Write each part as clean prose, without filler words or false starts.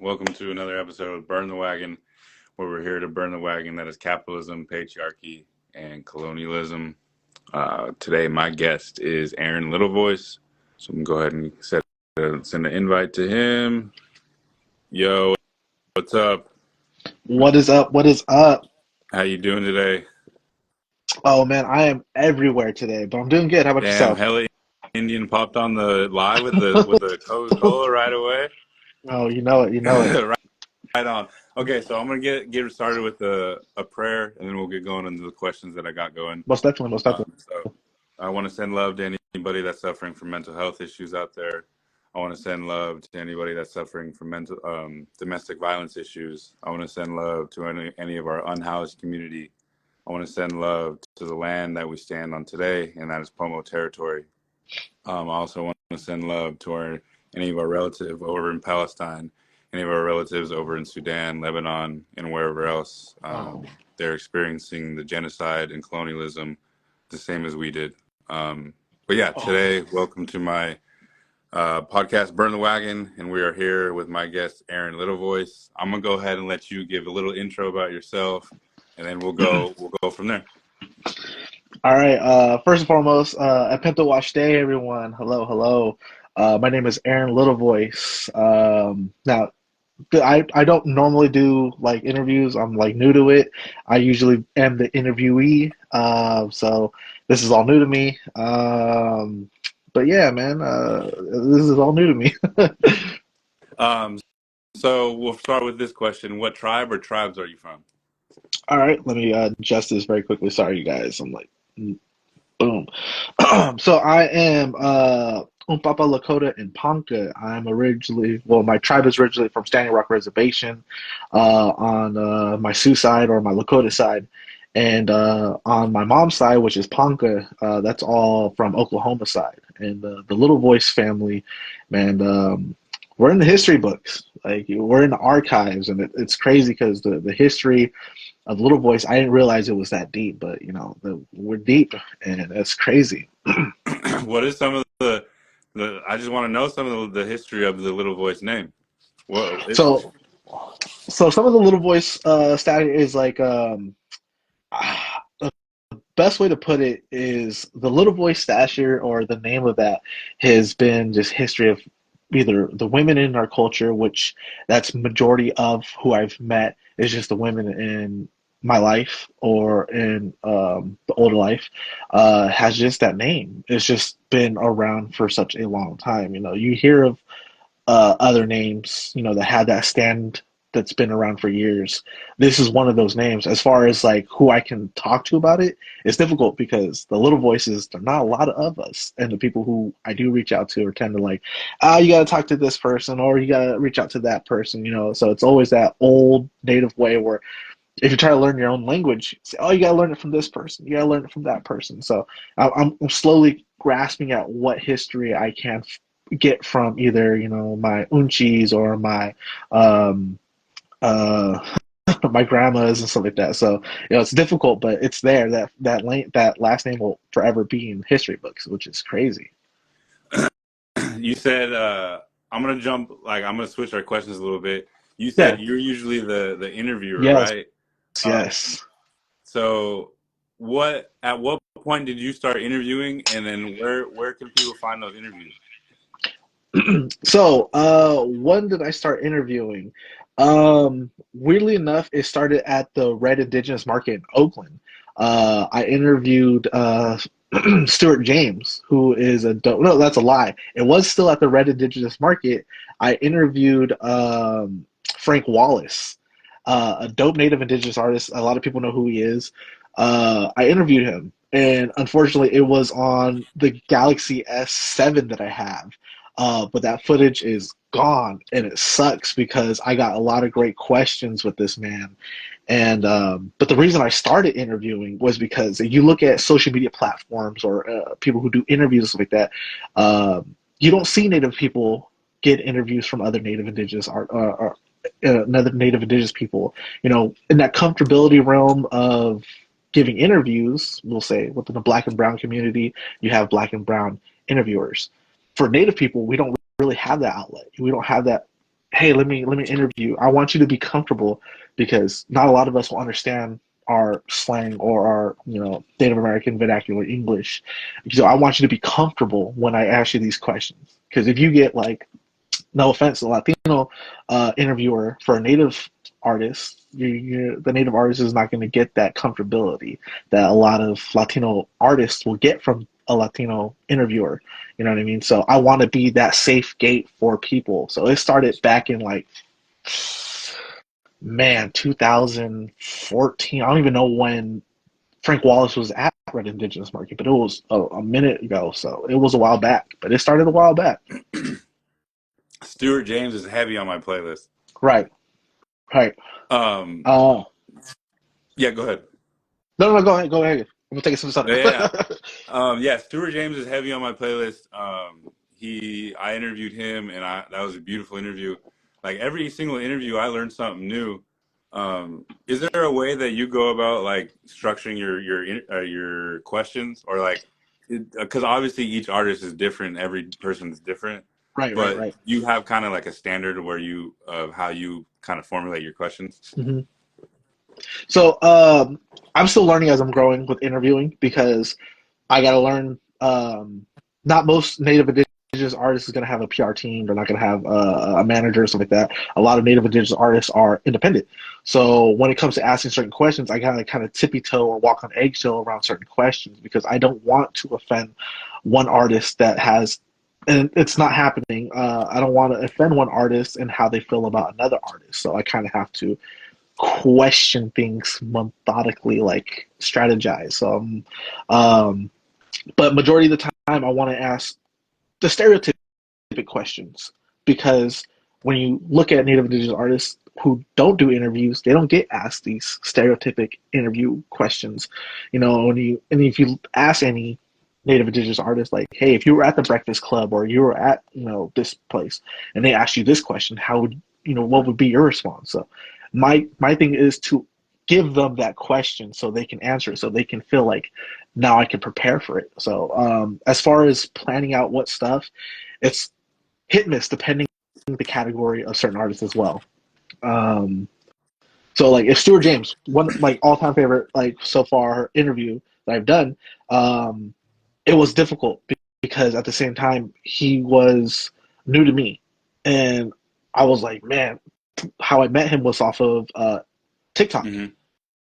Welcome to another episode of Burn the Wagon, where we're here to burn the wagon that is capitalism, patriarchy, and colonialism. Today, my guest is Aaron Littlevoice, so I'm going to go ahead and send an invite to him. Yo, what's up? What is up? What is up? How you doing today? Oh man, I am everywhere today, but I'm doing good. How about Damn, yourself? Helly Indian popped on the live with the Coca-Cola right away. Oh, you know it, you know it. Right on. Okay, so I'm gonna get started with a prayer, and then we'll get going into the questions that I got going. Most definitely, most definitely. So I want to send love to anybody that's suffering from mental health issues out there. I want to send love to anybody that's suffering from domestic violence issues. I want to send love to any of our unhoused community. I want to send love to the land that we stand on today, and that is Pomo territory. I also want to send love to any of our relatives over in Palestine, any of our relatives over in Sudan, Lebanon, and wherever else. They're experiencing the genocide and colonialism the same as we did. But yeah, today, welcome to my podcast, Burn the Wagon, and we are here with my guest, Aaron Littlevoice. I'm gonna go ahead and let you give a little intro about yourself, and then we'll go from there. All right. First and foremost, Epento Wash Day, everyone. Hello, hello. My name is Aaron Littlevoice. Now, I don't normally do like interviews. I'm like new to it. I usually am the interviewee. So this is all new to me. But yeah, man, this is all new to me. Um, so we'll start with this question: what tribe or tribes are you from? All right, let me adjust this very quickly. Sorry, you guys. I'm like, boom. So I am Umpapa Lakota and Ponca. I'm originally, well, my tribe is originally from Standing Rock Reservation on my Sioux side or my Lakota side. And on my mom's side, which is Ponca, that's all from Oklahoma side. And the Little Voice family, man, we're in the history books. Like, we're in the archives, and it's crazy because the history of Little Voice, I didn't realize it was that deep, but we're deep, and it's crazy. What is some of the? I just want to know some of the history of the Little Voice name. What is it? So, so some of the Little Voice static is like the best way to put it is the Little Voice stature or the name of that has been just history of either the women in our culture, which that's majority of who I've met is just the women in my life or in the older life has just that name. It's just been around for such a long time. You hear of other names, that had that stand that's been around for years. This is one of those names. As far as like who I can talk to about it, it's difficult because the little voices, there are not a lot of us. And the people who I do reach out to are tend to like, you got to talk to this person or you got to reach out to that person. So it's always that old native way where if you try to learn your own language, you say, oh, you got to learn it from this person. You got to learn it from that person. So I'm slowly grasping at what history I can get from either, my unchis or my um, uh, my grandmas and stuff like that. So it's difficult, but it's there. That last name will forever be in history books, which is crazy. You said I'm gonna switch our questions a little bit. You Yeah. said you're usually the interviewer, Yes. right? Um, Yes. so at what point did you start interviewing, and then where can people find those interviews? So, when did I start interviewing? Weirdly enough, it started at the Red Indigenous Market in Oakland. I interviewed Stuart James, who is a dope. No, that's a lie. It was still at the Red Indigenous Market. I interviewed Frank Wallace, a dope Native Indigenous artist. A lot of people know who he is. I interviewed him, and unfortunately, it was on the Galaxy S7 that I have. But that footage is gone, and it sucks because I got a lot of great questions with this man. And but the reason I started interviewing was because if you look at social media platforms or people who do interviews and stuff like that, you don't see Native people get interviews from other Native Indigenous art other Native Indigenous people. In that comfortability realm of giving interviews, we'll say within the Black and Brown community, you have Black and Brown interviewers. For Native people, we don't really have that outlet. We don't have that. Hey, let me interview. I want you to be comfortable because not a lot of us will understand our slang or our Native American vernacular English. So I want you to be comfortable when I ask you these questions. Because if you get like, no offense, a Latino interviewer for a Native artist, the Native artist is not going to get that comfortability that a lot of Latino artists will get from a Latino interviewer. You know what I mean? So I want to be that safe gate for people. So it started back in like, man, 2014. I don't even know when Frank Wallace was at Red Indigenous Market, but it was a minute ago. So it was a while back, but it started a while back. Stuart James is heavy on my playlist. Right. Right. Um, Oh. yeah, go ahead. No, go ahead. Go ahead. I'm gonna take some stuff. Yeah. Yeah, Stuart James is heavy on my playlist. I interviewed him, and that was a beautiful interview. Like every single interview, I learned something new. Is there a way that you go about like structuring your questions, or like, because obviously each artist is different, every person is different, Right. but Right. you have kind of like a standard where of how you kind of formulate your questions. Hmm. So I'm still learning as I'm growing with interviewing because I got to learn. Not most Native Indigenous artists is going to have a PR team. They're not going to have a manager or something like that. A lot of Native Indigenous artists are independent. So when it comes to asking certain questions, I got to kind of tippy toe or walk on eggshell around certain questions because I don't want to offend one artist that has, and it's not happening. I don't want to offend one artist and how they feel about another artist. So I kind of have to question things methodically, like strategize. Um, but majority of the time, I want to ask the stereotypic questions because when you look at Native Indigenous artists who don't do interviews, they don't get asked these stereotypic interview questions. If you ask any Native Indigenous artist, like, hey, if you were at the Breakfast Club or you were at this place, and they asked you this question, how would what would be your response? So, my thing is to give them that question so they can answer it, so they can feel like now I can prepare for it. So as far as planning out what stuff, it's hit miss depending on the category of certain artists as well. Um, so like if Stuart James, one like all time favorite like so far interview that I've done, um, it was difficult because at the same time he was new to me, and I was like, man, how I met him was off of TikTok. Hmm.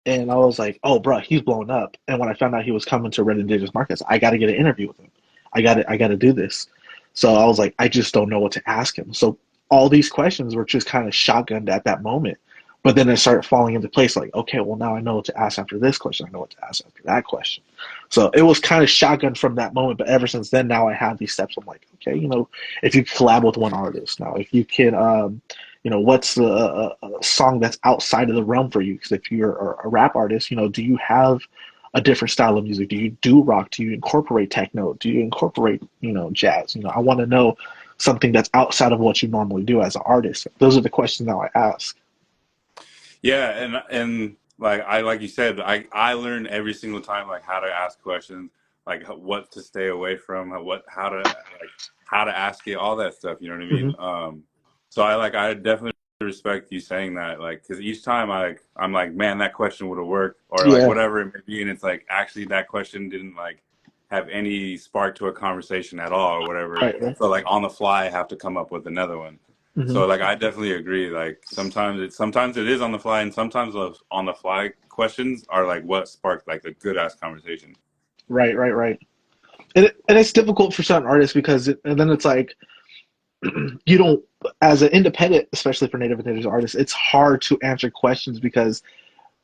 And I was like, oh, bro, he's blowing up. And when I found out he was coming to Red Indigenous Markets, I got to get an interview with him. I got to do this. So I was like, I just don't know what to ask him. So all these questions were just kind of shotgunned at that moment. But then it started falling into place like, okay, well, now I know what to ask after this question. I know what to ask after that question. So it was kind of shotgun from that moment. But ever since then, now I have these steps. I'm like, okay, if you collab with one artist now, if you can, what's a song that's outside of the realm for you? Because if you're a rap artist, do you have a different style of music? Do you do rock? Do you incorporate techno? Do you incorporate, jazz? I want to know something that's outside of what you normally do as an artist. Those are the questions that I ask. Yeah, and like you said, I learn every single time like how to ask questions, like what to stay away from, how to ask it, all that stuff. You know what I Hmm. mean? So I definitely respect you saying that, like, because each time I'm like, man, that question would have worked, or like Yeah. whatever it may be, and it's like actually that question didn't like have any spark to a conversation at all, or whatever. Right. Right. So like on the fly, I have to come up with another one. Hmm. So like I definitely agree. Like sometimes it is on the fly, and sometimes those on the fly questions are like what sparked like a good ass conversation. Right. Right. Right. And it's difficult for certain artists because and then it's like you don't, as an independent, especially for Native Indigenous artists, it's hard to answer questions because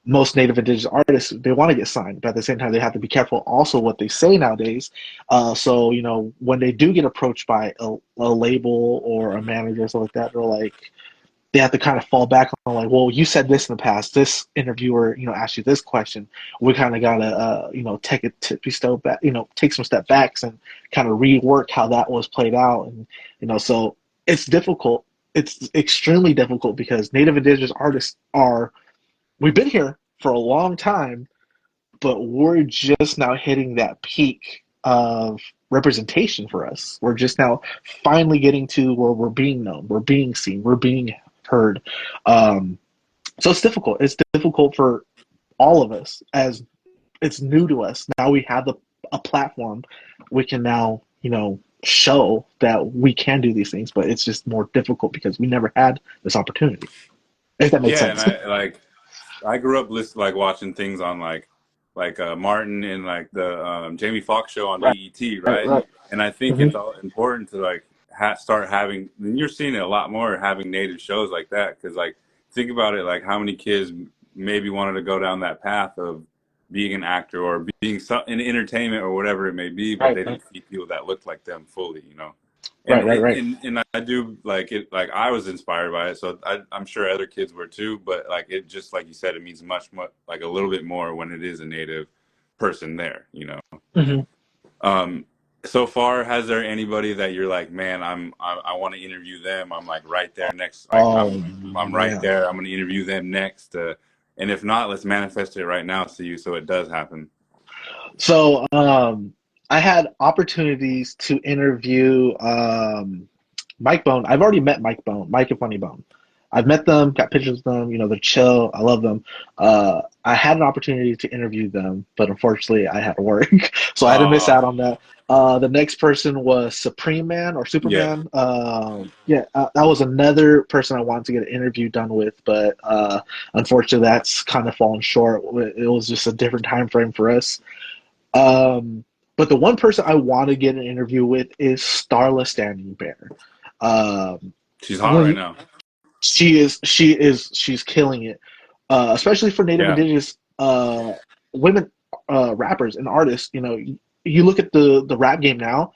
most Native Indigenous artists they want to get signed, but at the same time they have to be careful also what they say nowadays. So when they do get approached by a label or a manager or something like that, they're like they have to kind of fall back on like, well, you said this in the past. This interviewer, asked you this question. We kind of gotta, take a tippy step back, take some step backs and kind of rework how that was played out, and so it's difficult. It's extremely difficult because Native Indigenous artists are we've been here for a long time, but we're just now hitting that peak of representation for us. We're just now finally getting to where we're being known, we're being seen, we're being heard. Um, so it's difficult. It's difficult for all of us as it's new to us. Now we have a platform. We can now, show that we can do these things, but it's just more difficult because we never had this opportunity. If that makes Yeah, and sense. I grew up like watching things on Martin and like the Jamie Foxx show on Right, BET, right, right? right. And I think Mm-hmm. it's all important to like start having. And you're seeing it a lot more having native shows like that because like think about it, like how many kids maybe wanted to go down that path of being an actor or being in entertainment or whatever it may be, but Right, they right, didn't see people that looked like them fully, you know. And right, right, right. and I do like it. Like I was inspired by it, so I'm sure other kids were too. But like it, just like you said, it means much like a little bit more when it is a native person there. You know. Mm-hmm. Um, so far, has there anybody that you're like, man, I want to interview them. I'm like right there next. Like Oh I'm right man. there. I'm going to interview them next. And if not, let's manifest it right now, see you, so it does happen. So I had opportunities to interview Mike Bone. I've already met Mike Bone, Mike and Funny Bone. I've met them, got pictures of them. They're chill. I love them. I had an opportunity to interview them, but unfortunately, I had to work, so I had to miss Uh, out on that. The next person was Supreme Man or yeah, Superman. Yeah, that was another person I wanted to get an interview done with, but unfortunately, that's kind of fallen short. It was just a different time frame for us. Um, but the one person I want to get an interview with is Starla Standing Bear. Um, she's hot right when now. she's killing it, especially for Native Yeah. Indigenous women rappers and artists. You look at the rap game now.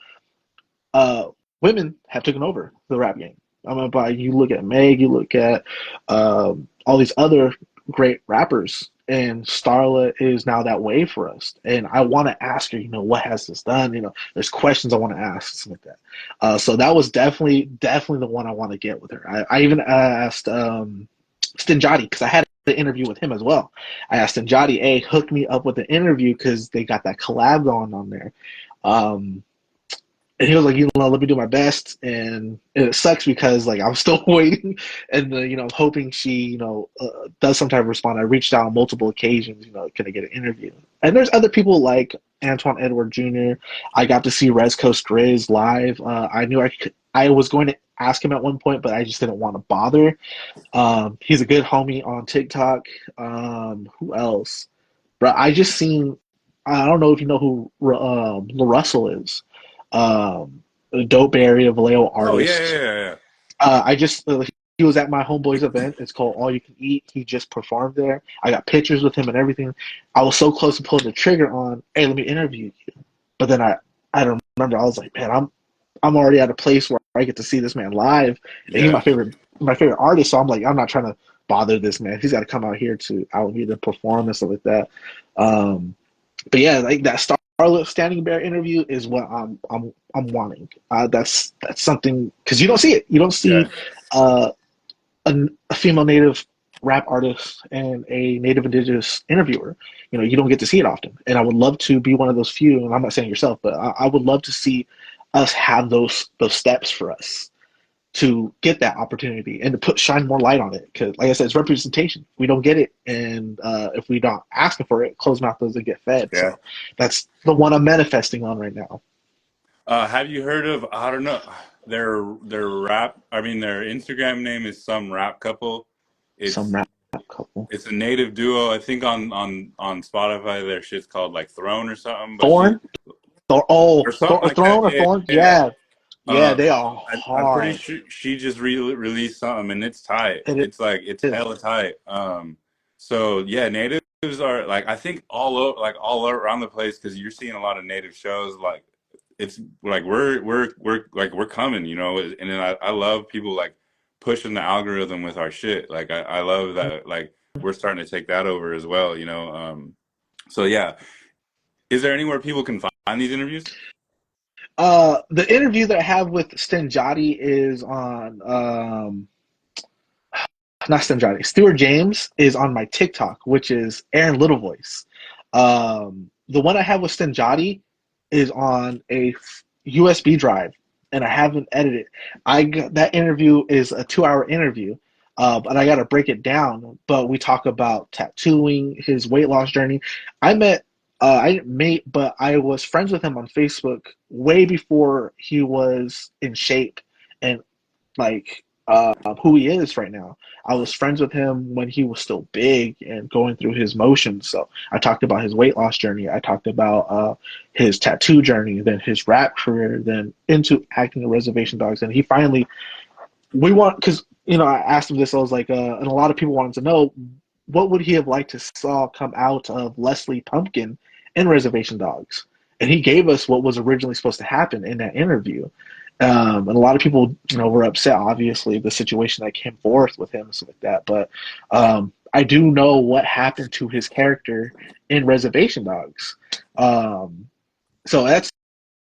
Uh, Women have taken over the rap game. I mean, by you look at Meg, you look at all these other great rappers, and Starla is now that way for us. And I want to ask her, what has this done? There's questions I want to ask, something like that. So that was definitely the one I want to get with her. I even asked Stinjati because I had the interview with him as well. I asked Stinjati, hey, hook me up with an interview because they got that collab going on there. Um, and he was like, let me do my best. And it sucks because like I'm still waiting, and hoping she does some type of respond. I reached out on multiple occasions. Can I get an interview? And there's other people like Antoine Edward Jr. I got to see Res Coast Grizz live. I knew I was going to ask him at one point, but I just didn't want to bother. He's a good homie on TikTok. Who else? But I just seen. I don't know if you know who Russell is. A dope area Vallejo Oh yeah, artist. yeah, yeah. I just he was at my homeboy's event. It's called All You Can Eat. He just performed there. I got pictures with him and everything. I was so close to pulling the trigger on, hey, let me interview you. But then I don't remember. I was like, man, I'm already at a place where I get to see this man live, and he's Yeah. my favorite artist. So I'm like, I'm not trying to bother this man. He's got to come out here to out here to perform and stuff like that. But yeah, like that Starlet Standing Bear interview is what I'm wanting. That's something because you don't see it. You don't Yeah. see uh, a female Native rap artist and a Native Indigenous interviewer. You don't get to see it often, and I would love to be one of those few. And I'm not saying yourself, but I would love to see us have those steps for us to get that opportunity and to shine more light on it. Because, like I said, it's representation. We don't get it, and if we don't ask for it, closed mouth doesn't get fed. Yeah. So that's the one I'm manifesting on right now. Have you heard of, I don't know, their rap? I mean, their Instagram name is Some Rap Couple. Some It's rap couple. it's a native duo. I think on Spotify their shit's called like Throne or something, but she Thorn, or something like that. Throne or Yeah, Thorn. yeah. Yeah. Yeah, yeah, they are I'm pretty hard. sure she just released something and it's tight. It It's like it's is. hella tight. So yeah, natives are like I think all around the place because you're seeing a lot of native shows. Like it's like we're coming, you know. And then I love people like pushing the algorithm with our shit. Like I love that. Like we're starting to take that over as well, you know. So yeah, is there anywhere people can find these interviews? The interview that I have with Stenjati is on not Stenjati. Stuart James is on my TikTok, which is Aaron Little Voice. The one I have with Stenjati is on a USB drive, and I haven't edited. That interview is a 2 hour interview, but I got to break it down. But we talk about tattooing, his weight loss journey. I met, I didn't meet, but I was friends with him on Facebook way before he was in shape and like who he is right now. I was friends with him when he was still big and going through his motions. So I talked about his weight loss journey. I talked about his tattoo journey, then his rap career, then into acting in Reservation Dogs. And he finally, we want, because, I asked him this, I was like, and a lot of people wanted to know, what would he have liked to saw come out of Leslie Pumpkin in Reservation Dogs? And he gave us what was originally supposed to happen in that interview. And a lot of people, were upset, obviously, the situation that came forth with him and stuff like that. But I do know what happened to his character in Reservation Dogs. So that's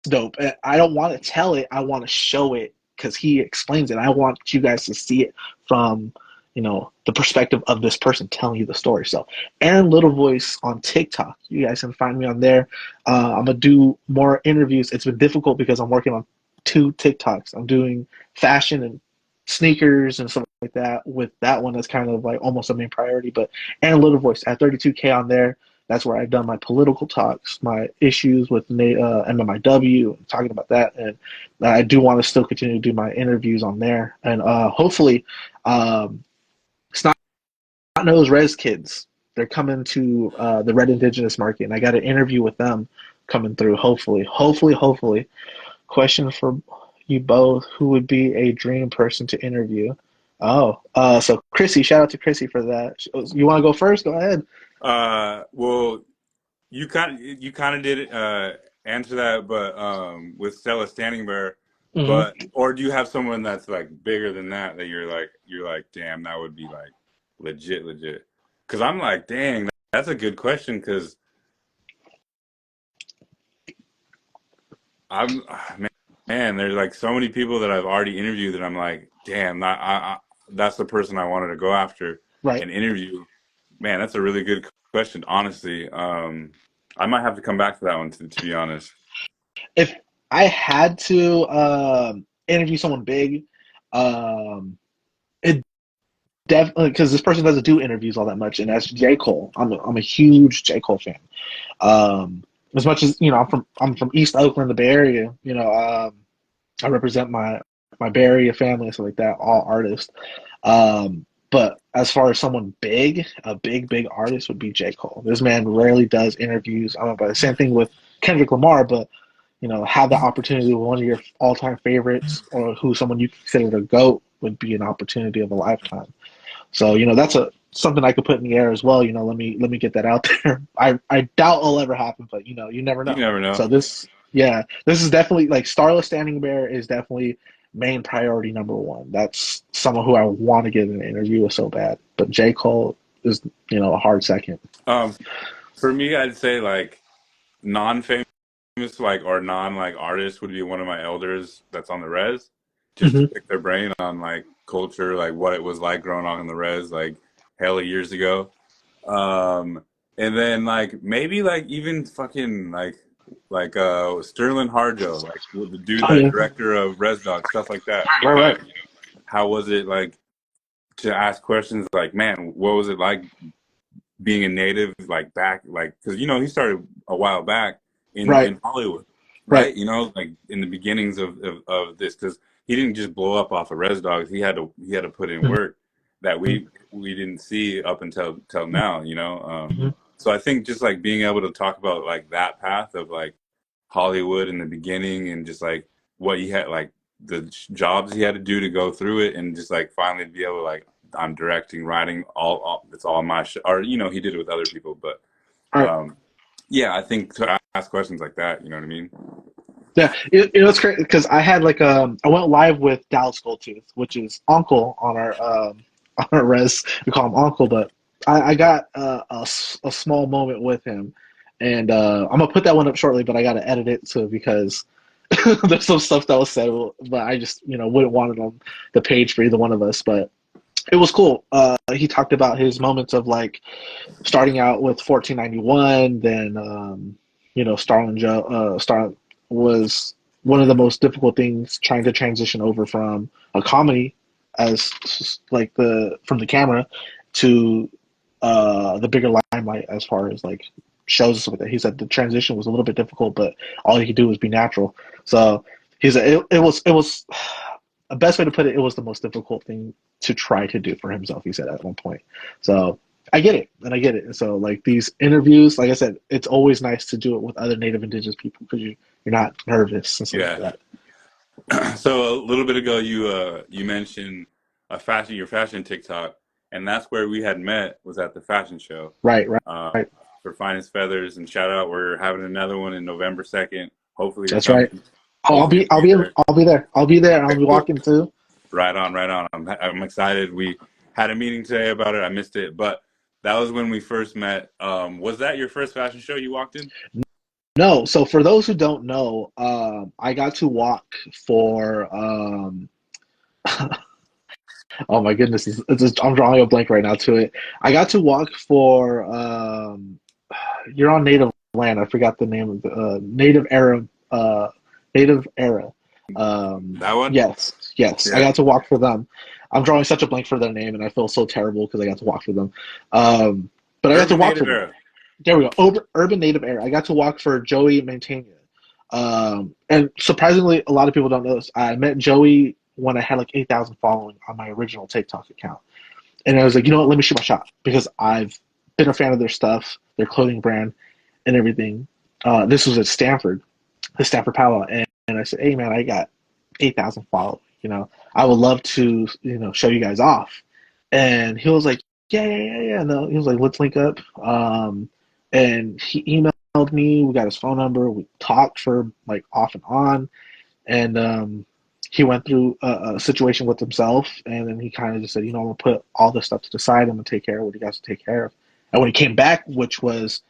dope. I don't want to tell it. I want to show it because he explains it. I want you guys to see it from, the perspective of this person telling you the story. So Aaron Little Voice on TikTok. You guys can find me on there. I'm going to do more interviews. It's been difficult because I'm working on 2 TikToks. I'm doing fashion and sneakers and stuff like that. With that one, that's kind of like almost a main priority. But Aaron Little Voice at 32K on there. That's where I've done my political talks, my issues with MMIW, talking about that. And I do want to still continue to do my interviews on there. And hopefully, Snot Nose Res Kids, they're coming to the Red Indigenous Market. And I got an interview with them coming through, hopefully. Question for you both: who would be a dream person to interview? Oh, so Chrissy, shout out to Chrissy for that. You want to go first? Go ahead. Well, you kind of did answer that, but with Stella Standing Bear, Mm-hmm. but or do you have someone that's like bigger than that you're like, damn, that would be like legit? Because I'm like, dang, that's a good question. Because I'm man, there's like so many people that I've already interviewed that I'm like, damn, that's the person I wanted to go after Right. and interview. Man, that's a really good question, honestly. I might have to come back to that one to be honest. If I had to interview someone big, um, it definitely, because this person doesn't do interviews all that much, and that's J. Cole. I'm a huge J. Cole fan. As much as I'm from East Oakland, the Bay Area. I represent my Bay Area family and stuff like that. All artists. But as far as someone big, a big artist would be J. Cole. This man rarely does interviews. I don't know, but the same thing with Kendrick Lamar, but have the opportunity with one of your all-time favorites or who someone you consider the GOAT would be an opportunity of a lifetime. So that's something I could put in the air as well. Let me get that out there. I doubt it'll ever happen, but you never You know. never know. So this is definitely like Starless Standing Bear is definitely main priority number one. That's someone who I want to get in an interview with so bad. But J. Cole is a hard second. Um, for me, I'd say like non-famous like or non like artists would be one of my elders that's on the res, just to Hmm. pick their brain on like culture, like what it was like growing up on the res, like hella years ago. Um, and then like maybe like even fucking like Sterling Harjo, like the dude Oh that yeah, director of Res Dog, stuff like that. right, right, How was it like to ask questions like, man, what was it like being a native like back like because he started a while back in right, Hollywood, right. right? Like in the beginnings of this because he didn't just blow up off of Res Dogs. He had to put in work that we didn't see up until till now. Hmm. So I think just like being able to talk about like that path of like Hollywood in the beginning and just like what he had like the jobs he had to do to go through it and just like finally be able to like I'm directing, writing, all it's all my or he did it with other people, but All right. um, yeah, I think to ask questions like that, you know what I mean? Yeah, it's great because I had like I went live with Dallas Goldtooth, which is Uncle on our on our res. We call him Uncle, but I got a small moment with him, and I'm gonna put that one up shortly. But I got to edit it so because there's some stuff that was said, but I just wouldn't want it on the page for either one of us. But It was cool. He talked about his moments of like starting out with 1491, then Starling Joe. Star was one of the most difficult things trying to transition over from a comedy as like the from the camera to the bigger limelight as far as like shows and stuff like that. He said the transition was a little bit difficult, but all he could do was be natural. So he said it was the best way to put it. It was the most difficult thing to try to do for himself. He said at one point. So I get it, and I get it. And so like these interviews, like I said, it's always nice to do it with other Native Indigenous people because you're not nervous and stuff like Yeah. that. So a little bit ago, you mentioned your fashion TikTok, and that's where we had met was at the fashion show. Right, right, Uh, right. for Finest Feathers, and shout out, we're having another one in November 2nd. Hopefully you're That's right. coming. Oh, Hopefully you'll be there. I'll be there. I'll be there. I'll Okay, be cool. walking too. Right on, right on. I'm excited. We had a meeting today about it. I missed it, but that was when we first met. Was that your first fashion show you walked in? No, so for those who don't know, I got to walk for oh my goodness, I'm drawing a blank right now to it. I got to walk for you're on Native Land. I forgot the name of the Native Era. That one? Yes, I Yeah. got to walk for them. I'm drawing such a blank for their name, and I feel so terrible because I got to walk for them. But I got to Urban walk for Native them. Era. There we go. Urban Native Era. I got to walk for Joey Mantegna. And surprisingly, a lot of people don't know this. I met Joey when I had like 8,000 following on my original TikTok account. And I was like, you know what, let me shoot my shot because I've been a fan of their stuff, their clothing brand, and everything. This was at Stanford, the Stanford Powwow. And I said, hey, man, I got 8,000 followers. I would love to, show you guys off. And he was like, yeah. No, he was like, let's link up. And he emailed me. We got his phone number. We talked for like off and on. And he went through a situation with himself. And then he kind of just said, I'm going to put all this stuff to the side. I'm going to take care of what you guys take care of. And when he came back, which was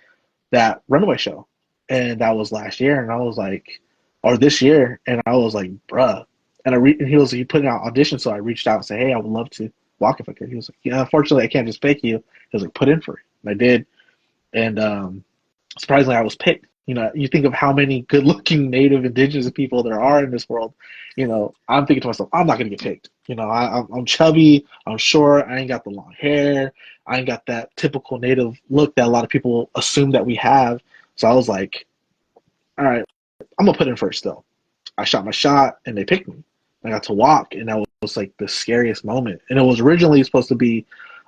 that Runaway show, and that was last year, and I was like, or this year, and I was like, bruh. And he put out auditions, so I reached out and said, hey, I would love to walk if I could. He was like, yeah, unfortunately, I can't just pick you. He was like, put in for it, and I did, and surprisingly, I was picked. You think of how many good-looking Native Indigenous people there are in this world. I'm thinking to myself, I'm not gonna get picked. I'm chubby, I'm short, I ain't got the long hair, I ain't got that typical Native look that a lot of people assume that we have. So I was like, all right, I'm gonna put in first still. I shot my shot, and they picked me. I got to walk, and that was like the scariest moment. And it was originally supposed to be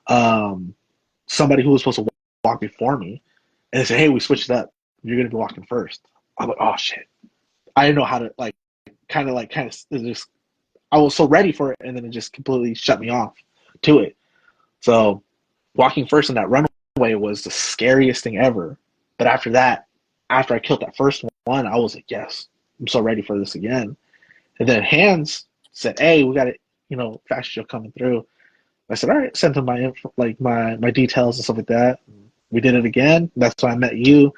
somebody who was supposed to walk before me, and they said, "Hey, we switched it up. You're gonna be walking first." I'm like, "Oh shit!" I didn't know how to kind of just. I was so ready for it, and then it just completely shut me off to it. So walking first in that runway was the scariest thing ever. But after that, after I killed that first one, I was like, "Yes, I'm so ready for this again." And then Hands said, "Hey, we got it. Fashion show coming through." I said, "All right." Sent him my details and stuff like that. We did it again. That's when I met you,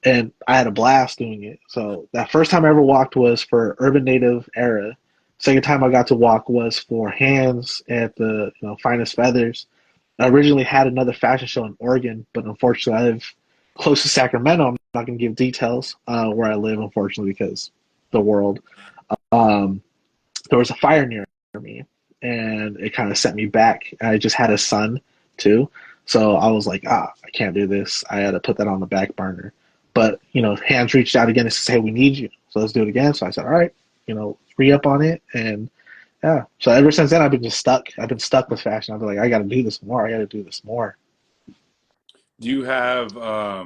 and I had a blast doing it. So that first time I ever walked was for Urban Native Era. Second time I got to walk was for Hands at the Finest Feathers. I originally had another fashion show in Oregon, but unfortunately I live close to Sacramento. I'm not going to give details where I live, unfortunately, because the world. Um, there was a fire near me, and it kind of set me back. I just had a son too, so I was like, I can't do this. I had to put that on the back burner. But Hands reached out again and said, "Hey, we need you, so let's do it again." So I said, "All right, free up on it." And yeah, so ever since then I've been just stuck. I've been stuck with fashion. I've been like, I got to do this more. I got to do this more. Do you have a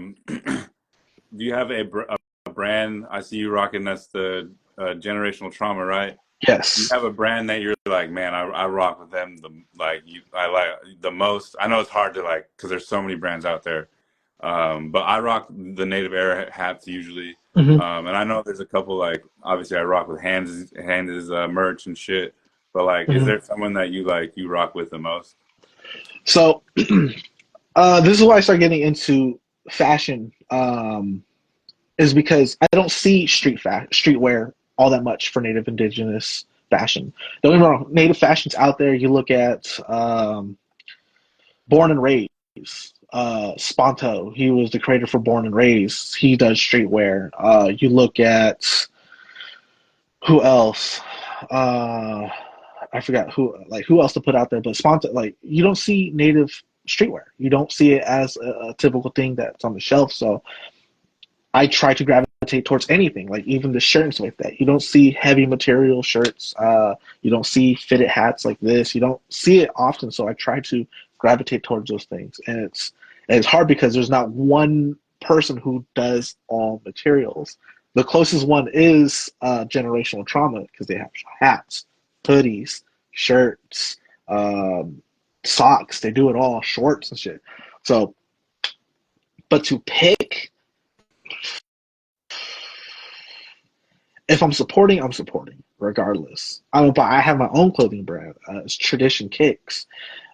brand? I see you rocking. That's the generational trauma, right? Do you Yes. have a brand that you're like, man, I rock with them I like the most? I know it's hard to like because there's so many brands out there, but I rock the Native Era hats usually, Hmm. and I know there's a couple like obviously I rock with Hands merch and shit, but like, is Hmm. there someone that you rock with the most? So this is why I started getting into fashion. Is because I don't see streetwear all that much for Native Indigenous fashion. Don't get me wrong, native fashion's out there. You look at Born and Raised. Sponto, he was the creator for Born and Raised. He does streetwear. You look at who else? Uh, I forgot who else to put out there, but Sponta, like you don't see native streetwear. You don't see it as a typical thing that's on the shelf. So I try to gravitate towards anything, like even the shirts like that. You don't see heavy material shirts. You don't see fitted hats like this. You don't see it often. So I try to gravitate towards those things, and it's hard because there's not one person who does all materials. The closest one is generational trauma because they have hats, hoodies, shirts, socks. They do it all, shorts and shit. So, but to pick, if I'm supporting, I'm supporting regardless. I have my own clothing brand. It's Tradition Kicks,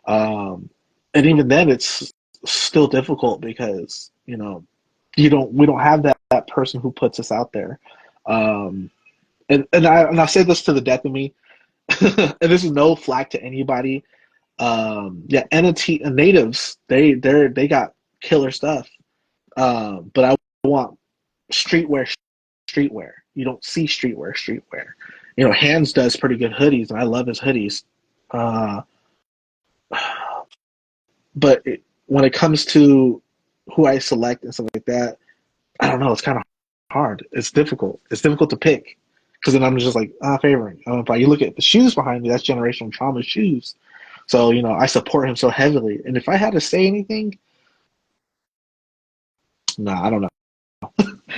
and even then, it's still difficult because we don't have that person who puts us out there. And I say this to the death of me, and this is no flack to anybody. Yeah, entity natives, they got killer stuff. But I want streetwear, streetwear. You don't see streetwear, streetwear. Hands does pretty good hoodies, and I love his hoodies. Uh, but when it comes to who I select and stuff like that, I don't know. It's kind of hard. It's difficult. It's difficult to pick because then I'm just like favoring. But you look at the shoes behind me. That's generational trauma shoes. So I support him so heavily. And if I had to say anything, nah, I don't know.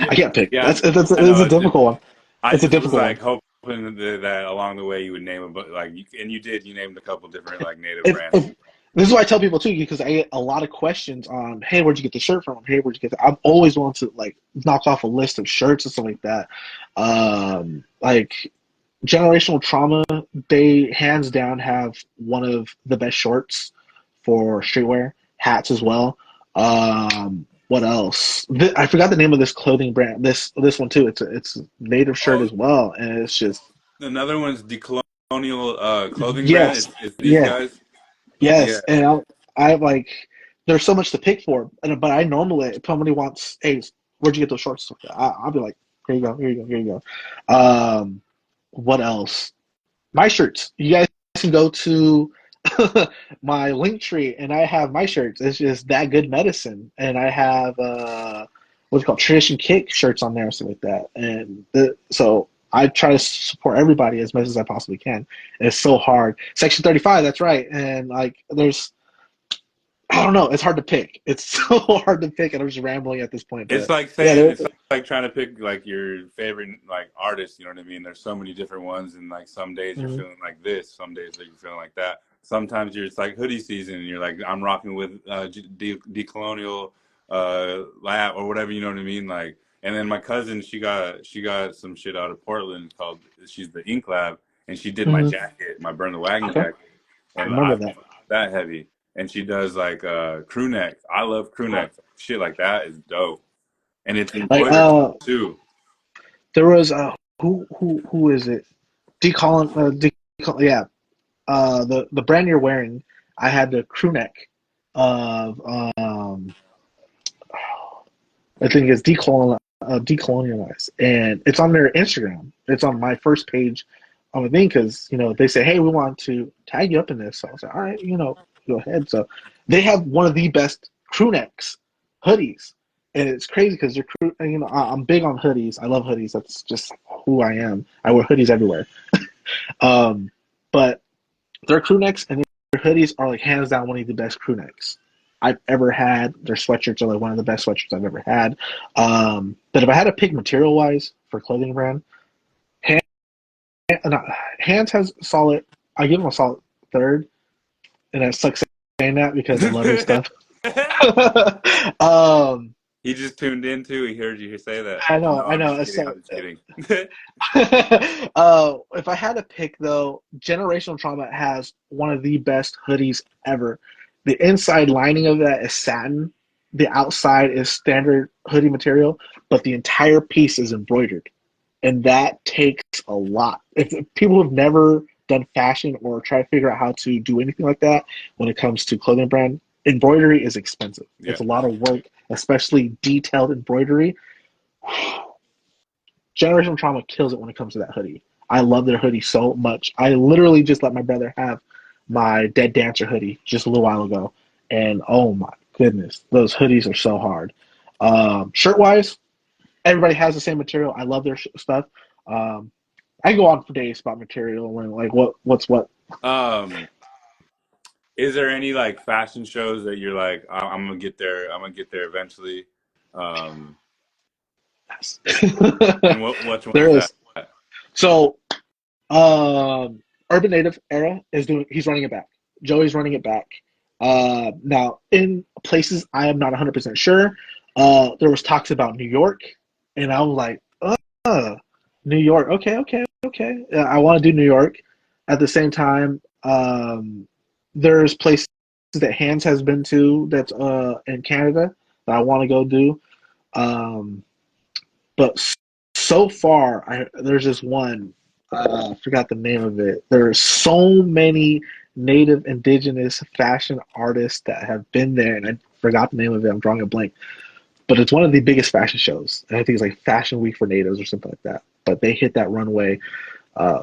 I Yeah, can't pick. yeah, That's I it's know. a difficult one. I It's a just was difficult like one. hoping that along the way you would name a but like and you did. You named a couple different like native brands. If this is what I tell people too, because I get a lot of questions on, hey, where'd you get the shirt from? Hey, where'd you get that? I'm always willing to like knock off a list of shirts and stuff like that. Like generational trauma, they hands down have one of the best shorts for streetwear, hats as well. What else? I forgot the name of this clothing brand. This one too. It's a native shirt Oh, as well, and it's just another one's Decolonial clothing brand. yes, It's these yeah. guys. Yeah, Yes, and I like. There's so much to pick for, but I normally, if somebody wants, hey, where'd you get those shorts? I'll be like, here you go, here you go, here you go. What else? My shirts. You guys can go to my link tree, and I have my shirts. It's just that good medicine, and I have what's it called Tradition Kick shirts on there, or something like that. And so I try to support everybody as much as I possibly can. And it's so hard. Section 35, that's right. And like, I don't know. It's hard to pick. It's so hard to pick, and I'm just rambling at this point. it's But like yeah, saying it's like trying to pick like your favorite like artist. You know what I mean? There's so many different ones, and like some days you're mhm. feeling like this, some days that you're feeling like that. Sometimes it's like hoodie season, and you're like, I'm rocking with Decolonial Lab or whatever. You know what I mean? Like, and then my cousin, she got some shit out of Portland called she's the Ink Lab, and she did my Mhm. jacket, my Burn the Wagon Okay, jacket, I and remember I that. that heavy. And she does like crew necks. I love crew necks. Shit like that is dope, and it's Like, embroidered too. there was who is it? Yeah, the brand you're wearing, I had the crew neck of I think it's decolonialized, and it's on their Instagram. It's on my first page on the thing because they say, hey, we want to tag you up in this. So I was like, all right, go ahead. So they have one of the best crew necks hoodies, and it's crazy because they're crew. I'm big on hoodies. I love hoodies. That's just who I am. I wear hoodies everywhere. Um, but their crew necks and their hoodies are like hands down one of the best crew necks I've ever had. Their sweatshirts are like one of the best sweatshirts I've ever had. But if I had to pick material wise for clothing brand, Hand, no, Hands has solid. I give them a solid third, and it sucks saying that because I love his stuff. um, He just tuned in too. He heard you say that. I No, know, I I'm know. just It's kidding. so, I'm just kidding. if I had to pick though, Generational Trauma has one of the best hoodies ever. The inside lining of that is satin. The outside is standard hoodie material, but the entire piece is embroidered. and that takes a lot. If people have never done fashion or try to figure out how to do anything like that when it comes to clothing brand, embroidery is expensive. Yeah. It's a lot of work, especially detailed embroidery. Generational Trauma kills it when it comes to that hoodie. I love their hoodie so much. I literally just let my brother have my Dead Dancer hoodie just a little while ago, and oh my goodness, those hoodies are so hard. Shirt wise, everybody has the same material. I love their stuff. Um, I go on for days about material and like what's what. Um, is there any like fashion shows that you're like, I'm gonna get there. I'm gonna get there eventually. Um, and which one There is that? is. So Urban Native era is doing. He's running it back. Joey's running it back. Now in places I am not 100% sure. There was talks about New York, and I was like, New York. Okay, okay, okay. I want to do New York. At the same time, there's places that Hans has been to that's in Canada that I want to go do. Um, but so far, there's this one. I forgot the name of it. There are so many native indigenous fashion artists that have been there, and I forgot the name of it. I'm drawing a blank. But it's one of the biggest fashion shows. And I think it's like Fashion Week for Natives or something like that. But they hit that runway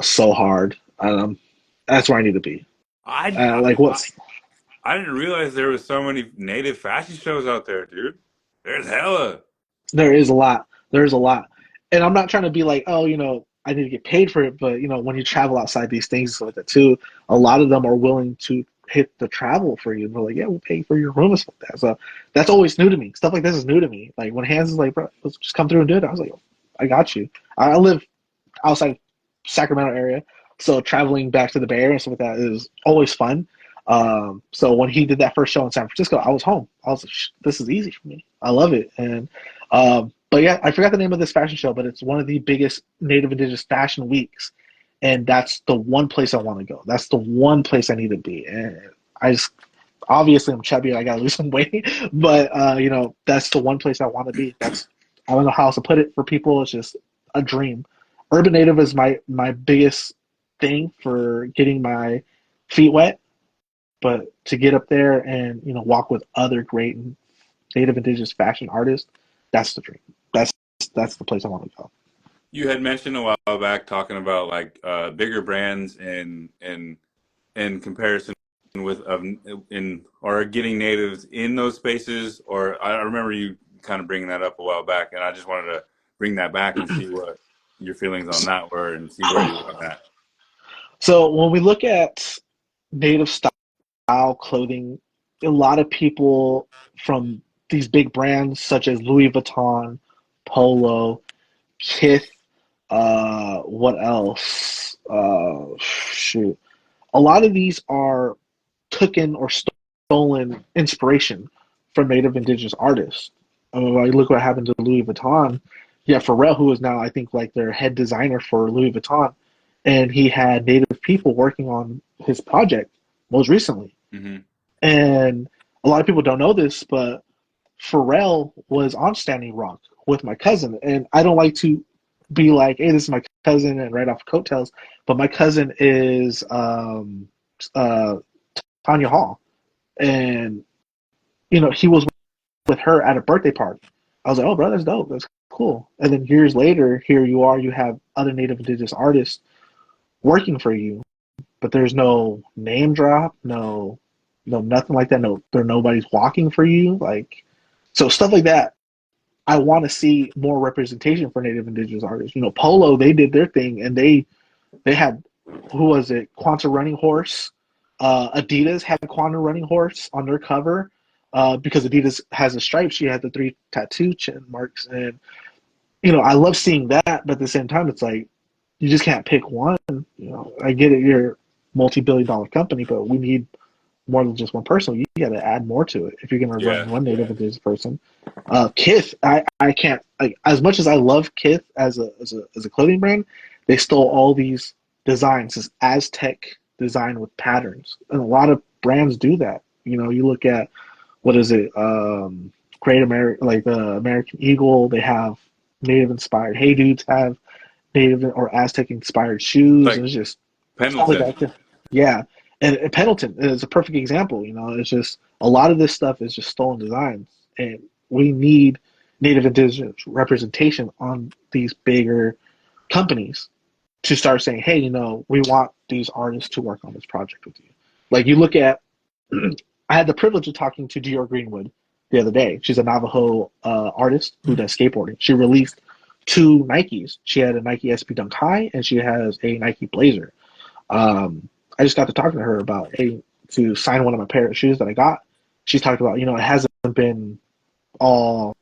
so hard. That's where I need to be. I, Like I what's I didn't realize there was so many native fashion shows out there, dude. There's hella. There is a lot. There's a lot. And I'm not trying to be like, oh, I need to get paid for it. But, when you travel outside these things and stuff like that too, a lot of them are willing to hit the travel for you. And they're like, yeah, we'll pay for your room and stuff like that. So that's always new to me. Stuff like this is new to me. Like when Hans is like, bro, let's just come through and do it. I was like, I got you. I live outside Sacramento area. So traveling back to the Bay Area and stuff like that is always fun. So when he did that first show in San Francisco, I was home. I was like, this is easy for me. I love it. And but yeah, I forgot the name of this fashion show, but it's one of the biggest Native Indigenous fashion weeks, and that's the one place I want to go. That's the one place I need to be. And I just obviously I'm chubby. I gotta lose some weight, but that's the one place I want to be. I don't know how else to put it for people. It's just a dream. Urban Native is my biggest thing for getting my feet wet, but to get up there and walk with other great Native Indigenous fashion artists, that's the dream. That's that's the place I want to go. You had mentioned a while back talking about like bigger brands in comparison with in or getting natives in those spaces. Or I remember you kind of bringing that up a while back, and I just wanted to bring that back and see what your feelings on that were and see where you were at. So when we look at Native style clothing, a lot of people from these big brands such as Louis Vuitton, Polo, Kith, what else? Shoot. A lot of these are taken or stolen inspiration from Native Indigenous artists. I mean, like, look what happened to Louis Vuitton. Yeah, Pharrell, who is now I think like their head designer for Louis Vuitton, and he had Native people working on his project most recently. Hmm. And a lot of people don't know this, but Pharrell was on Standing Rock with my cousin, and I don't like to be like, "Hey, this is my cousin," and right off coattails. But my cousin is uh, Tanya Hall, and he was with her at a birthday party. I was like, "Oh, bro, that's dope. That's cool." And then years later, here you are. You have other Native Indigenous artists working for you, but there's no name drop, no nothing like that. No, nobody's walking for you. Like, so stuff like that. I want to see more representation for Native Indigenous artists. Polo, they did their thing, and they had, who was it? Quanta Running Horse. Adidas had Quanta Running Horse on their cover because Adidas has a stripe. She had the three tattoo chin marks, and I love seeing that. But at the same time, it's like you just can't pick one. I get it. You're a multi-billion-dollar company, but we need more than just one person. You got to add more to it if you're going to run Yeah, one Native Indigenous person. Kith, I can't like as much as I love Kith as a clothing brand, they stole all these designs, this Aztec design with patterns, and a lot of brands do that. You look at what is it, Great American, like the American Eagle. They have Native inspired. Hey Dudes have Native or Aztec inspired shoes, Like and it's just stuff like Pendleton. that. Yeah, and Pendleton is a perfect example. It's just a lot of this stuff is just stolen designs, and we need Native Indigenous representation on these bigger companies to start saying, hey, we want these artists to work on this project with you. Like you look at, I had the privilege of talking to Dior Greenwood the other day. She's a Navajo artist who does skateboarding. She released two Nikes. She had a Nike SB Dunk High and she has a Nike Blazer. I just got to talking to her about, hey, to sign one of my pair of shoes that I got. She's talked about, it hasn't been all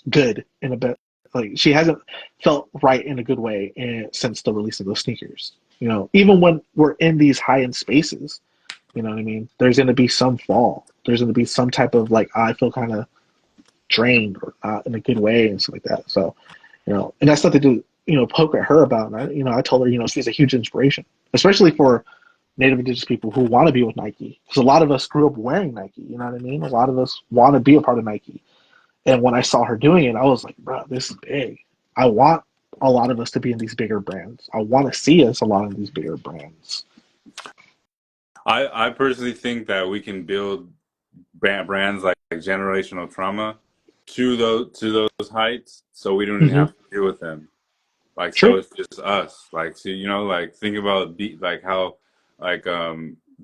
good in a bit. Like she hasn't felt right in a good way since the release of those sneakers. Even when we're in these high end spaces, you know what I mean? There's going to be some fall. There's going to be some type of like, I feel kind of drained or not in a good way and stuff like that. So, and that's nothing to, poke at her about. And I told her, she's a huge inspiration, especially for Native Indigenous people who want to be with Nike. Because a lot of us grew up wearing Nike. You know what I mean? A lot of us want to be a part of Nike. And when I saw her doing it, I was like, bro, this is big. I want a lot of us to be in these bigger brands. I want to see us a lot of these bigger brands. I personally think that we can build brands like Generational Trauma to those heights, so we don't even Mm-hmm. have to deal with them. Like, so True. it's just us. Like, so like think about like how like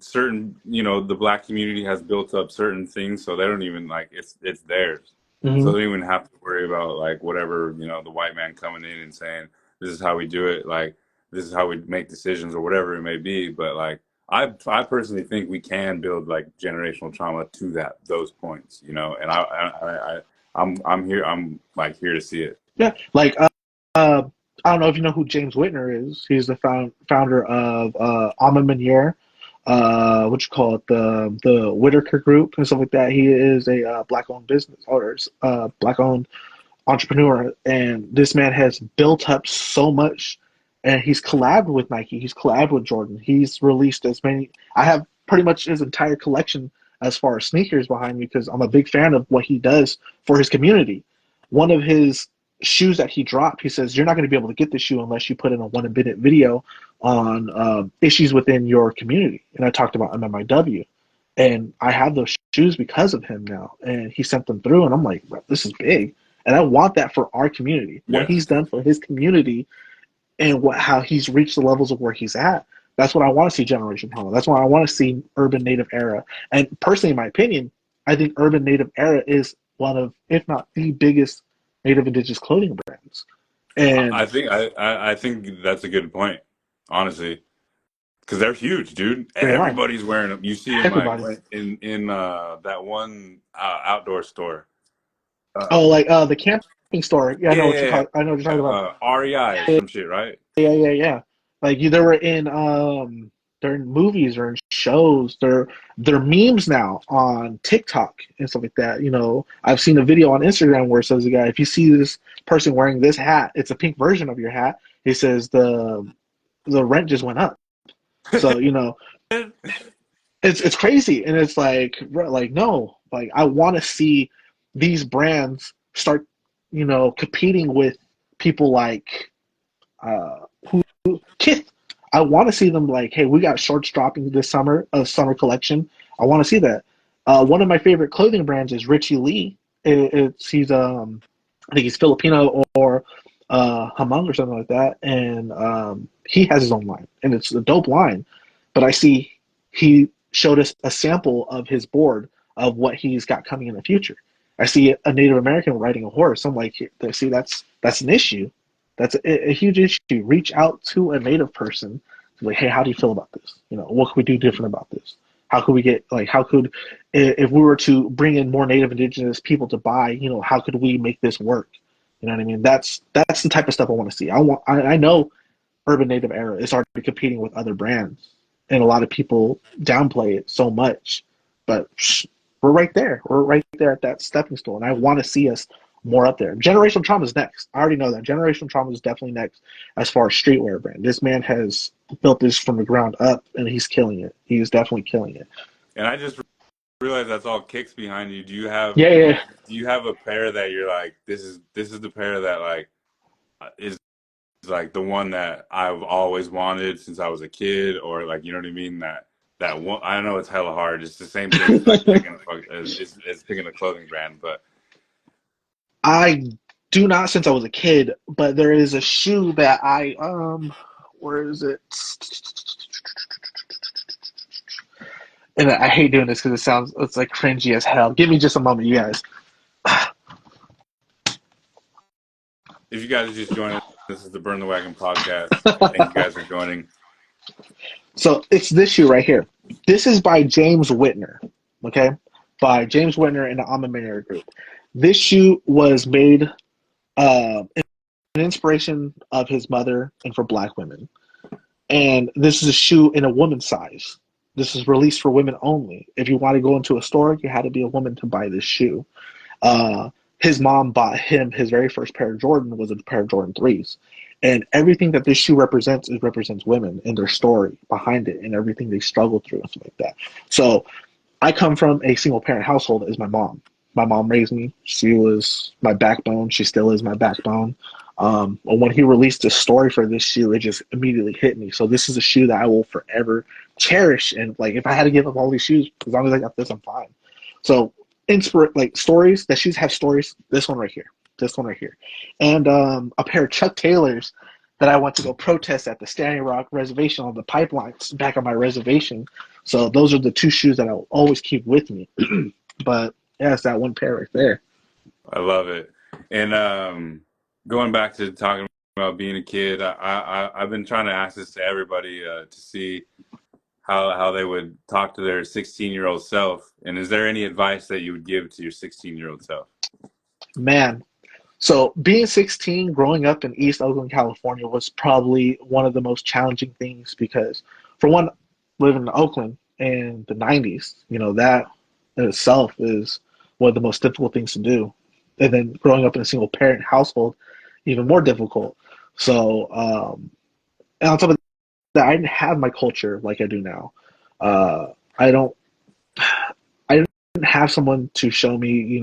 certain the black community has built up certain things, so they don't even like it's theirs. So Mm-hmm. they don't even have to worry about like whatever the white man coming in and saying this is how we do it, like this is how we make decisions or whatever it may be. But like I personally think we can build like generational trauma to those points, and I'm here. I'm like here to see it. Yeah. Like, I don't know if you know who James Whitner is. He's the founder of Alma Manier, what you call it, the Whitaker Group and stuff like that. He is a black owned business or black owned entrepreneur, and this man has built up so much. And he's collabed with Nike. He's collabed with Jordan. He's released as many. I have pretty much his entire collection as far as sneakers behind me because I'm a big fan of what he does for his community. One of his shoes that he dropped, he says, you're not going to be able to get this shoe unless you put in a 1 minute video on issues within your community. And I talked about MMIW. And I have those shoes because of him now. And he sent them through, and I'm like, this is big. And I want that for our community. What Yeah. he's done for his community and how he's reached the levels of where he's at. That's what I want to see Generation Trauma. That's why I want to see Urban Native Era. And personally, in my opinion, I think Urban Native Era is one of, if not the biggest Native Indigenous clothing brands. And I think that's a good point, honestly, because they're huge, dude. they are. Everybody's wearing them. You see them like Everybody. in that one outdoor store. Oh, Um, like the camping store. Yeah, I yeah, know what yeah, you yeah. call. I know what you're talking about. REI or some shit, right? Yeah. Like they were in they're in movies or in shows. They're memes now on TikTok and stuff like that. I've seen a video on Instagram where it says the guy, if you see this person wearing this hat, it's a pink version of your hat. He says the rent just went up. So, it's crazy. And it's like, bro, like no, like I want to see these brands start, competing with people like who Kith. I want to see them like, hey, we got shorts dropping this summer, a summer collection. I want to see that. One of my favorite clothing brands is Richie Lee. He's I think he's Filipino or Hmong or something like that, and he has his own line, and it's a dope line. But I see he showed us a sample of his board of what he's got coming in the future. I see a Native American riding a horse. I'm like, see, that's an issue. That's a huge issue. Reach out to a Native person, like, hey, how do you feel about this? What could we do different about this? How could we get like? How could if we were to bring in more Native Indigenous people to buy? How could we make this work? You know what I mean? That's the type of stuff I want to see. I know Urban Native Era is already competing with other brands, and a lot of people downplay it so much, but we're right there. We're right there at that stepping stone. And I want to see us more up there. Generational Trauma is next. I already know that. Generational Trauma is definitely next as far as streetwear brand. This man has built this from the ground up, and he's killing it. He's definitely killing it. And I just realized that's all kicks behind you. Do you have Yeah, do yeah. you, do you have a pair that you're like this is the pair that like is like the one that I've always wanted since I was a kid, or like, you know what I mean? That one, I know it's hella hard. It's the same thing as like picking as picking a clothing brand, but I do not since I was a kid, but there is a shoe that where is it? And I hate doing this because it's like cringy as hell. Give me just a moment, you guys. if you guys are just joining, this is the Burn the Wagon podcast. Thank you guys for joining. So it's this shoe right here. This is by James Whitner, okay? By James Whitner and the Alma Mater Group. This shoe was made an inspiration of his mother and for black women. And this is a shoe in a woman's size. This is released for women only. If you want to go into a store, you had to be a woman to buy this shoe. His mom bought him his very first pair of Jordan was a pair of Jordan 3s. And everything that this shoe represents women and their story behind it and everything they struggled through and stuff like that. So I come from a single parent household as my mom. My mom raised me. She was my backbone. She still is my backbone. When he released the story for this shoe, it just immediately hit me. So this is a shoe that I will forever cherish. And like, if I had to give up all these shoes, as long as I got this, I'm fine. So like stories, that shoes have stories. This one right here, and a pair of Chuck Taylors that I went to go protest at the Standing Rock Reservation on the pipelines back on my reservation. So those are the two shoes that I'll always keep with me. But yeah, it's that one pair right there. I love it. And going back to talking about being a kid, I've been trying to ask this to everybody to see how they would talk to their 16-year-old self. And is there any advice that you would give to your 16-year-old self? Man, so being 16, growing up in East Oakland, California, was probably one of the most challenging things because, for one, living in Oakland in the 90s, that in itself is one of the most difficult things to do. And then growing up in a single parent household, even more difficult. So, and on top of that, I didn't have my culture like I do now. Uh, I don't, I didn't have someone to show me,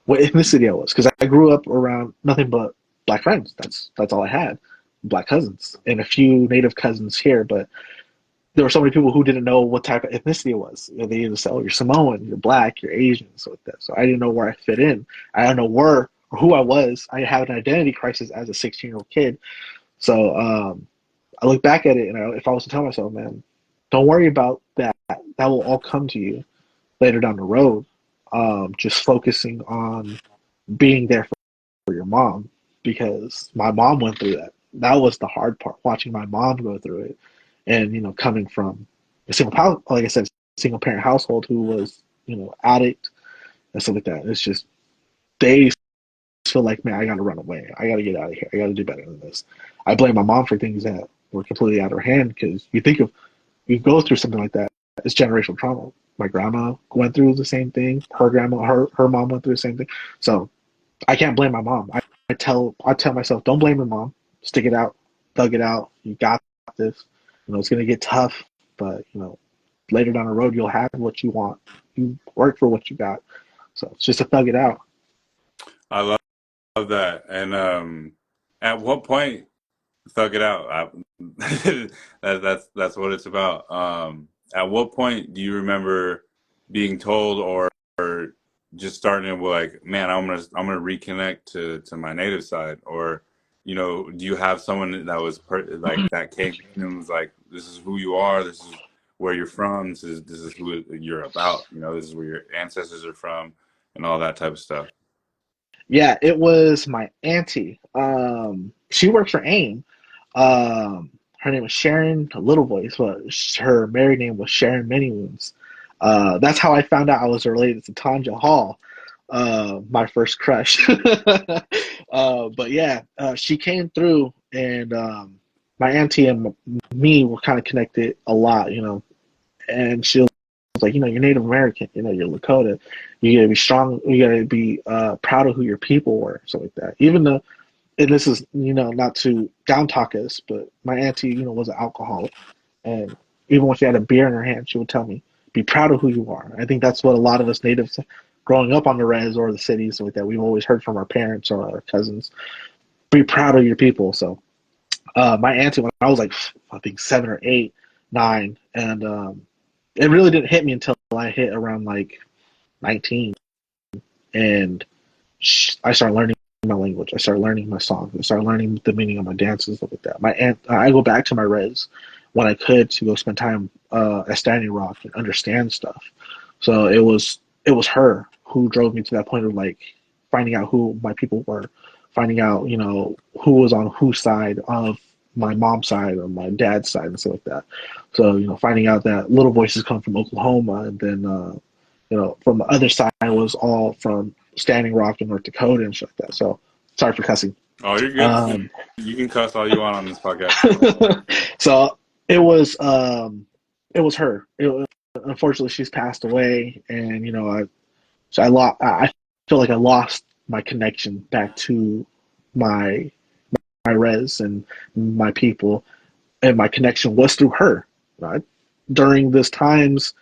what ethnicity I was, because I grew up around nothing but black friends. That's all I had, black cousins and a few native cousins here. But there were so many people who didn't know what type of ethnicity it was. They either said, "Oh, you're Samoan, you're black, you're Asian," so like that. So I didn't know where I fit in. I don't know where or who I was. I had an identity crisis as a 16-year-old kid. So I look back at it, and if I was to tell myself, man, don't worry about that. That will all come to you later down the road. Just focusing on being there for your mom, because my mom went through that. That was the hard part, watching my mom go through it. And, coming from a like I said, single parent household who was, addict and stuff like that. It's just, they feel like, man, I got to run away. I got to get out of here. I got to do better than this. I blame my mom for things that were completely out of her hand, because you go through something like that, it's generational trauma. My grandma went through the same thing. Her mom went through the same thing. So I can't blame my mom. I tell myself, don't blame your mom. Stick it out, thug it out. You got this. It's going to get tough, but later down the road, you'll have what you want. You work for what you got. So it's just to thug it out. I love that. And at what point, thug it out? That's what it's about. At what point do you remember being told, or just starting to like, man, I'm gonna reconnect to my native side? Or do you have someone that was like that came in and was like, this is who you are, this is where you're from, this is who you're about, this is where your ancestors are from, and all that type of stuff? Yeah, it was my auntie. She works for AIM. Her name was Sharon Little Voice, but her married name was Sharon Many Wounds. That's how I found out I was related to Tanja Hall, my first crush. But yeah, she came through, and my auntie and me were kind of connected a lot, and she was like, you're Native American, you're Lakota, you gotta be strong, you gotta be proud of who your people were, so like that. Even though, and this is, not to down talk us, but my auntie, was an alcoholic, and even when she had a beer in her hand, she would tell me, be proud of who you are. I think that's what a lot of us natives growing up on the res or the cities, so like that, we've always heard from our parents or our cousins, be proud of your people. So My auntie when I was like I think 7 or 8, 9, and it really didn't hit me until I hit around like 19, and I started learning my language. I started learning my songs. I started learning the meaning of my dances, stuff like that. My aunt, I go back to my res when I could to go spend time at Standing Rock and understand stuff. So it was her who drove me to that point of like finding out who my people were, finding out who was on whose side of my mom's side or my dad's side and stuff like that. So finding out that little voices come from Oklahoma, and then from the other side was all from Standing Rock in North Dakota and shit like that. So sorry for cussing. Oh, you're good. Um, You can cuss all you want on this podcast. so it was her. Unfortunately, she's passed away, and I feel like I lost my connection back to my my res and my people, and my connection was through her. Right? During this times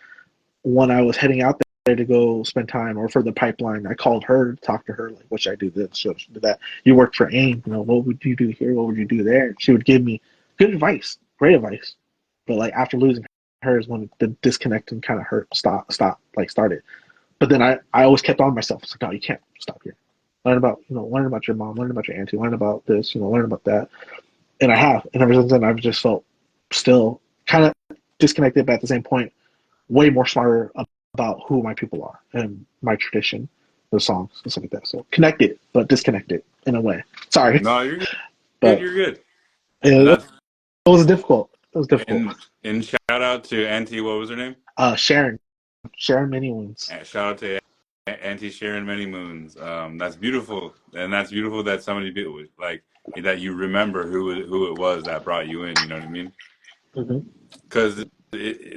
when I was heading out there to go spend time or for the pipeline, I called her to talk to her, like, what should I do this? Should I do that? You worked for AIM, what would you do here? What would you do there? She would give me good advice, great advice. But like after losing her is when the disconnecting kind of started. But then I always kept on myself. It's like, no, you can't stop here. Learn about your mom, learn about your auntie, learn about this, learn about that. And I have. And ever since then, I've just felt still kind of disconnected, but at the same point, way more smarter about who my people are and my tradition, the songs and stuff like that. So connected, but disconnected in a way. Sorry, No, you're good. but You're good. And it, that's it was difficult. It was difficult. and shout out to Auntie. What was her name? Sharon Many Wounds. Shout out to Auntie Sharon Many Moons. That's beautiful, and that's beautiful that somebody like that you remember who it was that brought you in. You know what I mean? Mm-hmm. Because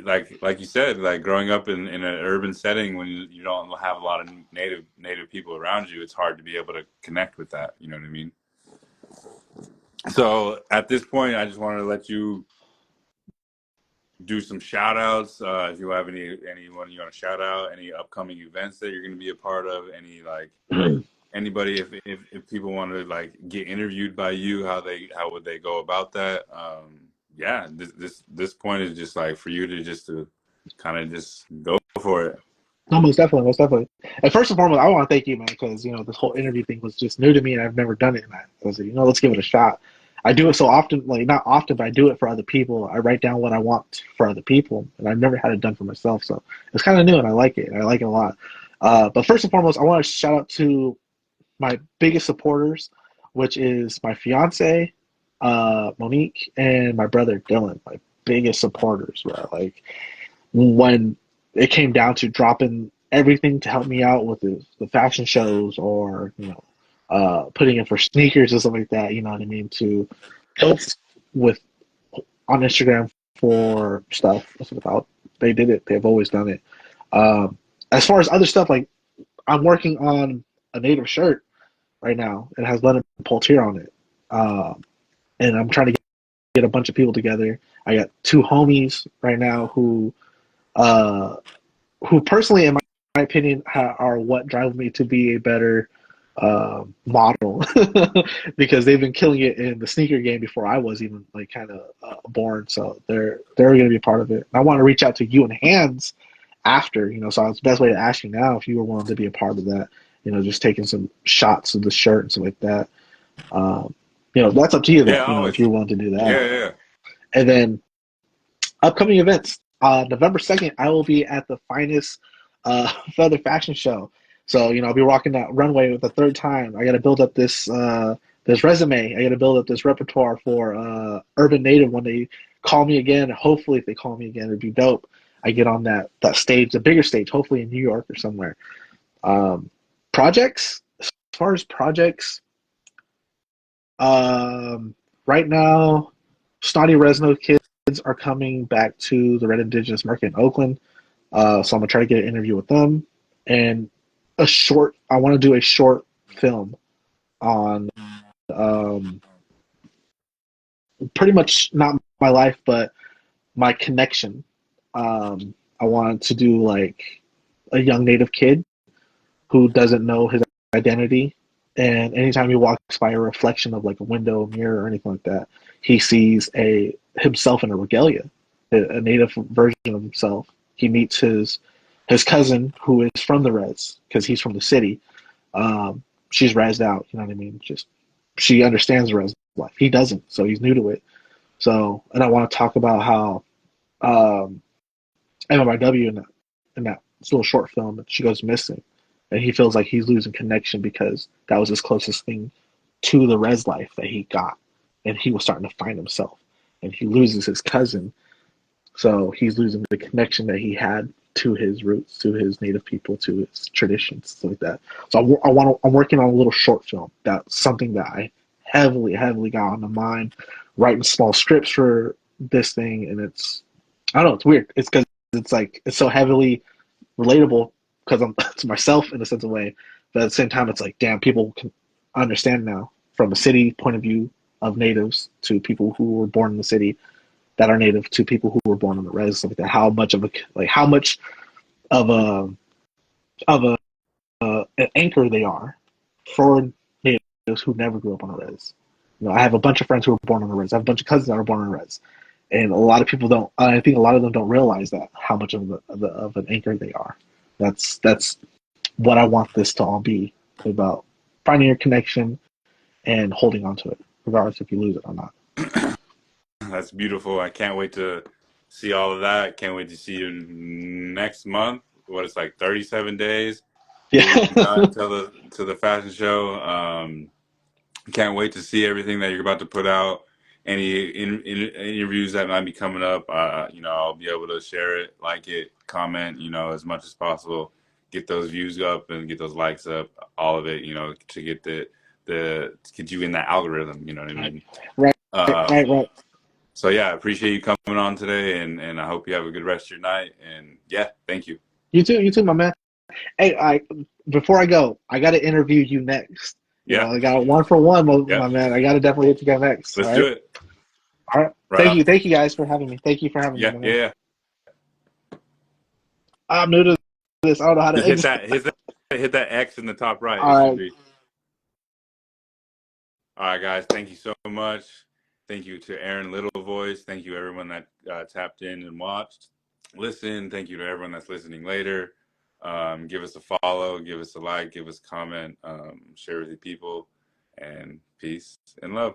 like you said, like growing up in an urban setting when you don't have a lot of native people around you, it's hard to be able to connect with that. You know what I mean? So at this point, I just wanted to let you do some shout outs. If you have anyone you want to shout out, any upcoming events that you're going to be a part of, any like anybody, if people want to like get interviewed by you, how would they go about that? Yeah, this point is just like for you to kind of just go for it. No, most definitely, most definitely. And first and foremost, I want to thank you, man, because this whole interview thing was just new to me, and I've never done it. And I was like, let's give it a shot. I do it so often, like not often, but I do it for other people. I write down what I want for other people, and I've never had it done for myself. So it's kind of new, and I like it. I like it a lot. But first and foremost, I want to shout out to my biggest supporters, which is my fiance, Monique, and my brother Dylan. My biggest supporters, bro. Like when it came down to dropping everything to help me out with the fashion shows or putting in for sneakers or something like that, you know what I mean, to post with on Instagram for stuff about, they did it. They've always done it. As far as other stuff, like I'm working on a native shirt right now. It has Leonard Peltier on it. And I'm trying to get a bunch of people together. I got two homies right now uh, who personally, in my opinion, are what drive me to be a better model because they've been killing it in the sneaker game before I was even like kind of born. So they're going to be a part of it. And I want to reach out to you and Hands after, so it's the best way to ask you now if you were willing to be a part of that. Just taking some shots of the shirt and stuff like that. That's up to you though. Yeah, If always. you're willing to do that. Yeah. And then upcoming events. November 2nd, I will be at the Finest Feather Fashion Show. So, I'll be walking that runway with the third time. I got to build up this resume. I got to build up this repertoire for Urban Native when they call me again. Hopefully, if they call me again, it'd be dope. I get on that stage, the bigger stage, hopefully in New York or somewhere. Projects, as far as projects, right now, Snotty Resno Kids are coming back to the Red Indigenous Market in Oakland. So I'm gonna try to get an interview with them and I want to do a short film on pretty much not my life, but my connection. I want to do like a young Native kid who doesn't know his identity, And anytime he walks by a reflection of like a window, a mirror, or anything like that, he sees a himself in a regalia, a native version of himself. He meets his cousin who is from the res because he's from the city. She's rezzed out, you know what I mean? Just she understands the res life. He doesn't, so he's new to it. So, and I want to talk about how um, MMIW in that little short film, she goes missing, and he feels like he's losing connection because that was his closest thing to the res life that he got, and he was starting to find himself, and he loses his cousin, so he's losing the connection that he had to his roots, to his native people, to his traditions, stuff like that. So I'm working on a little short film. That's something that I heavily got on the mind, writing small scripts for this thing, and I don't know, it's weird. It's because it's like it's so heavily relatable because I'm to myself in a sense of way, but at the same time, it's like damn, people can understand now from a city point of view of natives to people who were born in the city that are native to people who were born on the res, stuff like that. How much of a how much of a of a an anchor they are for natives who never grew up on a res. You know, I have a bunch of friends who were born on a res. I have a bunch of cousins that were born on a res, and a lot of people don't. I think a lot of them don't realize that how much of an anchor they are. That's what I want this to all be about: finding your connection and holding on to it, regardless if you lose it or not. That's beautiful. I can't wait to see all of that. Can't wait to see you next month. What it's like 37 days. We'll be Yeah, done till the fashion show. Can't wait to see everything that you're about to put out. Any interviews that might be coming up, I'll be able to share it, like it, comment, as much as possible. Get those views up and get those likes up, all of it, to get to get you in that algorithm. You know what I right, mean? right, Uh, right. so yeah, I appreciate you coming on today, and I hope you have a good rest of your night. And yeah, thank you. You too, my man. Hey, I before I go, I got to interview you next. You know, Yeah, I got one for one, yeah, my man. I got to definitely hit you guys next. All let's do right, it. all right. Right on. Thank you guys for having me. Thank you for having me, Yeah, man. yeah, yeah. I'm new to this. I don't know how to Just hit exit. that, hit that X in the top right. It All should right, be. All right, guys. Thank you so much. Thank you to Aaron Little Voice. Thank you everyone that tapped in and watched. Listen. Thank you to everyone that's listening later. Give us a follow. Give us a like. Give us a comment. Share with your people. And peace and love.